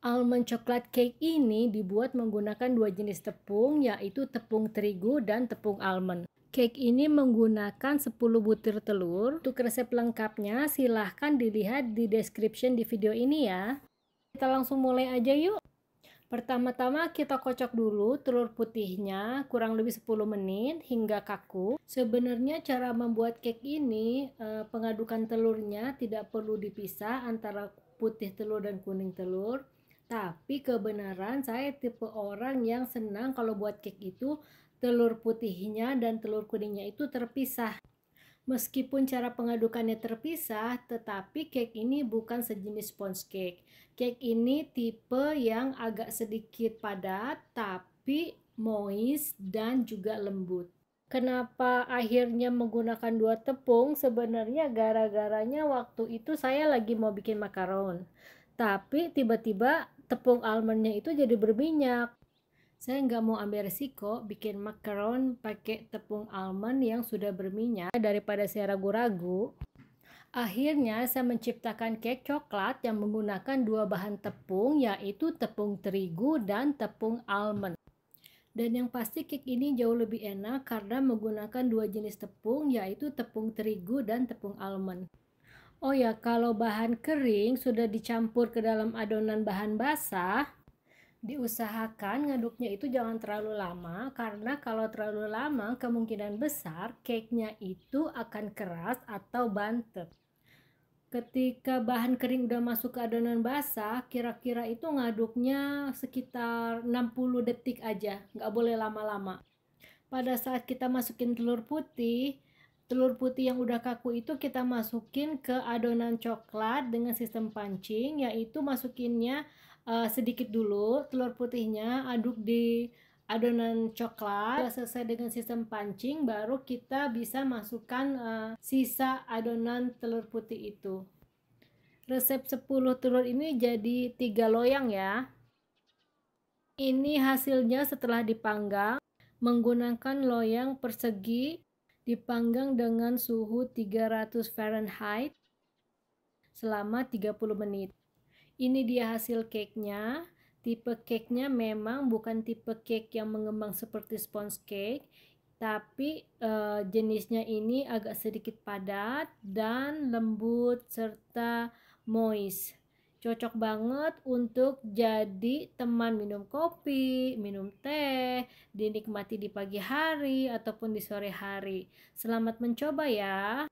Almond coklat cake ini dibuat menggunakan dua jenis tepung, yaitu tepung terigu dan tepung almond. Cake ini menggunakan 10 butir telur. Untuk resep lengkapnya silahkan dilihat di description di video ini ya. Kita langsung mulai aja yuk. Pertama-tama kita kocok dulu telur putihnya kurang lebih 10 menit hingga kaku. Sebenarnya cara membuat cake ini pengadukan telurnya tidak perlu dipisah antara putih telur dan kuning telur. Tapi kebenaran saya tipe orang yang senang kalau buat cake itu telur putihnya dan telur kuningnya itu terpisah. Meskipun cara pengadukannya terpisah, tetapi cake ini bukan sejenis sponge cake. Cake ini tipe yang agak sedikit padat, tapi moist dan juga lembut. Kenapa akhirnya menggunakan dua tepung? Sebenarnya gara-garanya waktu itu saya lagi mau bikin makaron. Tapi tiba-tiba tepung almondnya itu jadi berminyak. Saya nggak mau ambil resiko bikin macaron pakai tepung almond yang sudah berminyak daripada saya ragu-ragu. Akhirnya saya menciptakan cake coklat yang menggunakan dua bahan tepung, yaitu tepung terigu dan tepung almond. Dan yang pasti cake ini jauh lebih enak karena menggunakan dua jenis tepung, yaitu tepung terigu dan tepung almond. Oh ya, kalau bahan kering sudah dicampur ke dalam adonan bahan basah, diusahakan ngaduknya itu jangan terlalu lama, karena kalau terlalu lama kemungkinan besar cake-nya itu akan keras atau bantet. Ketika bahan kering udah masuk ke adonan basah, kira-kira itu ngaduknya sekitar 60 detik aja, nggak boleh lama-lama. Pada saat kita masukin telur putih yang udah kaku itu kita masukin ke adonan coklat dengan sistem pancing, yaitu masukinnya sedikit dulu telur putihnya, aduk di adonan coklat. Setelah selesai dengan sistem pancing, baru kita bisa masukkan sisa adonan telur putih itu. Resep 10 telur ini jadi 3 loyang ya. Ini hasilnya setelah dipanggang menggunakan loyang persegi, dipanggang dengan suhu 300 Fahrenheit selama 30 menit. Ini dia hasil cake-nya. Tipe cake-nya memang bukan tipe cake yang mengembang seperti sponge cake, tapi jenisnya ini agak sedikit padat dan lembut serta moist. Cocok banget untuk jadi teman minum kopi, minum teh, dinikmati di pagi hari ataupun di sore hari. Selamat mencoba ya.